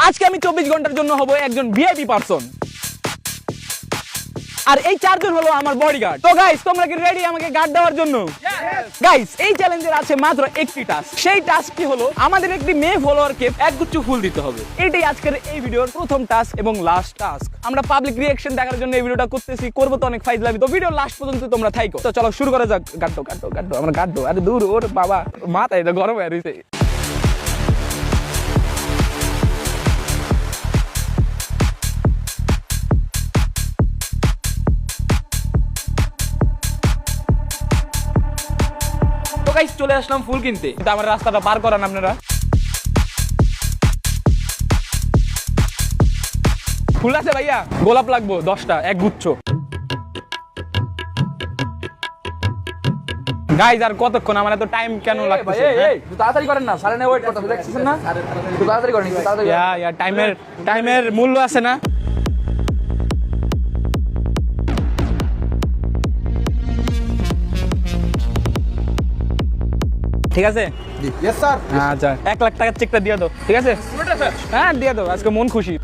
আজকে আমি 24 ঘন্টার জন্য হব একজন ভিআইপি পারসন। আর এই চারজন হলো আমার বডিগার্ড। তো গাইস, তোমরা কি রেডি আমাকে গার্ড দেওয়ার জন্য? গাইস, এই চ্যালেঞ্জের আছে মাত্র একটি টাস্ক। সেই টাস্কটি হলো আমাদের একটি মেয়ে ফলোয়ারকে একগুচ্ছ ফুল দিতে হবে। এটাই আজকের এই ভিডিওর প্রথম টাস্ক এবং লাস্ট টাস্ক। আমরা পাবলিক রিঅ্যাকশন দেখার জন্য এই ভিডিওটা করতেছি, করবো তো অনেক ফাইজলামি। তো ভিডিও লাস্ট পর্যন্ত তোমরা থাইকো। তো চলো শুরু করা যাক। গাড্ডো গাড্ডো গাড্ডো আমরা গাড্ডো। আরে দূর, ওর বাবা মাথায় তো গরম হয়ে রইছে। গাইস, চলে আসলাম ফুল কিনতে। কিন্তু আমার রাস্তাটা পার করান আপনারা। ফুল আছে ভাইয়া? গোলাপ লাগবো 10টা, এক গুচ্ছ। গাইস, আর কতক্ষণ? আমার এত টাইম কেন লাগতেছে? তাড়াতাড়ি করেন না, সাড়ে 9 ওয়েট করতে দেখছেন না? একটু তাড়াতাড়ি করেন, একটু তাড়াতাড়ি। টাইমের মূল্য আছে না? ঠিক আছে? Yes sir. আচ্ছা, 1 লাখ টাকার চেকটা দিয়ে দাও। ঠিক আছে? হ্যাঁ, দিয়ে দাও। আজকে মন খুশি।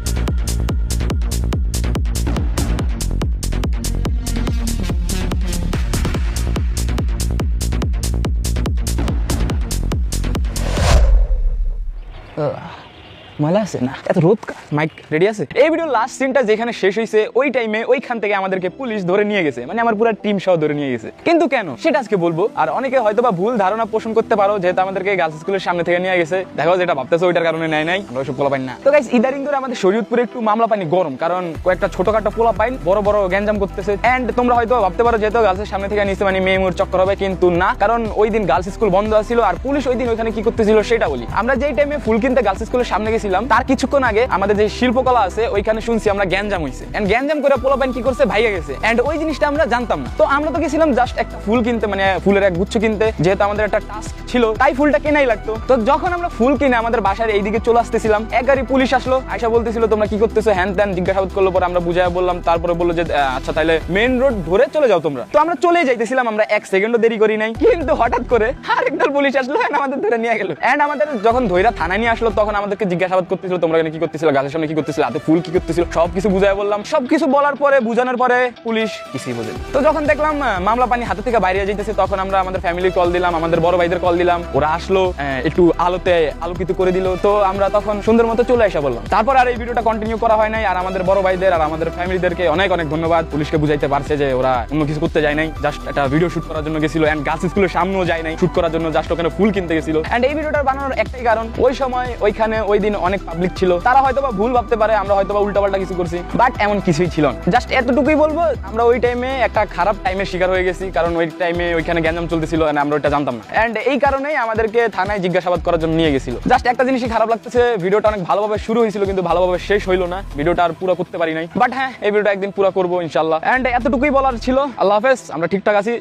ময়লা আছে না? এত রোদ। মাইক রেডি আছে? এই ভিডিও লাস্ট সিনটা যেখানে শেষ হয়েছে ওই টাইমে ওইখান থেকে আমাদেরকে পুলিশ ধরে নিয়ে গেছে, মানে আমার পুরো টিম সহ ধরে নিয়ে গেছে। কিন্তু কেন সেটা আজকে বলবো। আর অনেকে হয়তো বা ভুল ধারণা পোষণ করতে পারো, যেহেতু আমাদেরকে গার্লস স্কুলের সামনে থেকে নিয়ে গেছে। দেখো, যেটা ভাবতেছো ওইটার কারণে নেয় নাই, আমরা ওইসব পোলা পাইন না। তো গাইস, ইদারিং ধরে আমাদের শরীয়তপুরে একটু মামলা পানি গরম, কারণ কয়েকটা ছোটখাটো পোলা পাইন বড় বড় গ্যাঞ্জাম করতেছে। এন্ড তোমরা হয়তো ভাবতে পারো যেহেতু গার্লসের সামনে থেকে নিচ্ছে মানে মেয়ে মুর চক্কর হবে, কিন্তু না। কারণ ওই দিন গার্লস স্কুল বন্ধ ছিল আর পুলিশ ওই দিন ওইখানে কি করতেছিল সেটা বলি। আমরা যেই টাইমে ফুল কিনতে গার্লস স্কুলের সামনে গেছিলাম তার কিছুক্ষণ আগে আমাদের যে শিল্পকলা আছে ওইখানে শুনছি আমরা গ্যাঞ্জাম হইছে। এন্ড গ্যাঞ্জাম করে পোলাপাইন কি করছে, ভাইয়া গেছে। এন্ড ওই জিনিসটা আমরা জানতাম না। তো আমরা তো গেছিলাম জাস্ট একটা ফুল কিনতে, মানে ফুলের এক গুচ্ছ কিনতে। যেহেতু আমাদের একটা টাস্ক ছিল তাই ফুলটা কেনাই লাগতো। তো যখন আমরা ফুল কিনে আমাদের বাসার এইদিকে চলে আসতেছিলাম, এক গাড়ি পুলিশ আসলো, আয়সা বলতেছিল তোমরা কি করতেছো হ্যান ত্যান জিজ্ঞাসাবাদ করলো। পরে আমরা বুঝাই বললাম, তারপরে বললো যে আচ্ছা তাহলে মেইন রোড ধরে চলে যাও তোমরা। তো আমরা চলে যাইতেছিলাম, আমরা 1 সেকেন্ডও দেরি করি নাই। কিন্তু হঠাৎ করে আরেকদল পুলিশ আসলো, আমাদের ধরে নিয়ে গেল। এন্ড আমাদের যখন ধইরা থানায় নিয়ে আসলো তখন আমাদেরকে জিজ্ঞাসাবাদ করতেছিল তোমরা এখানে কি করতেছিল, গাছের সামনে কি করতেছিল, হাতে ফুল কি করতেছিল, সবকিছু বুঝাই বললাম। সবকিছু বলার পরে, বুঝানোর পরে পুলিশ কিছুই বোঝে। তো যখন দেখলাম মামলা পানি হাতে থেকে বাইরে যাইতেছে, তখন আমরা আমাদের ফ্যামিলি কল দিলাম, আমাদের বড় ভাইদের কল দিলাম। ওরা আসলো, একটু আলোতে আলোকিত করে দিল। তো আমরা তখন সুন্দর মতো চলে আসা বললাম। তারপর আর এই ভিডিওটা কন্টিনিউ করা হয় নাই। আর আমাদের বড় ভাইদের আর আমাদের ফ্যামিলিদেরকে অনেক অনেক ধন্যবাদ। পুলিশকে বুঝাইতে পারছে যে ওরা অন্য কিছু করতে যায় নাই, জাস্ট একটা ভিডিও শুট করার জন্য গেছিল। এন্ড গার্লস স্কুলের সামনেও যায় নাই শুট করার জন্য, জাস্ট ওখানে ফুল কিনতে গেছিল। এন্ড এই ভিডিওটা বানানোর একটাই কারণ, ওই সময় ওইখানে ওই দিন অনেক পাবলিক ছিল। তারা হয়তো বা ভুল ভাবতে পারে আমরা হয়তো বা উল্টাপাল্টা কিছু করছি, বাট এমন কিছুই ছিল না। জাস্ট এতটুকুই বলবো, আমরা ওই টাইমে একটা খারাপ টাইমের শিকার হয়ে গেছি। কারণ ওই টাইমে ওইখানে গ্যাঞ্জাম চলতেছিল, আমরা ওইটা জানতাম না। এন্ড এই কারণেই আমাদেরকে থানায় জিজ্ঞাসাবাদ করার জন্য নিয়ে গেছিল। জাস্ট একটা জিনিসই খারাপ লাগতেছে, ভিডিওটা অনেক ভালোভাবে শুরু হয়েছিল কিন্তু ভালোভাবে শেষ হইলো না। ভিডিওটা আর পুরো করতে পারি নাই, বাট হ্যাঁ এই ভিডিওটা একদিন পুরো করবো ইনশাল্লাহ। এন্ড এতটুকুই বলার ছিল। আল্লাহ হাফেজ, আমরা ঠিকঠাক আছি।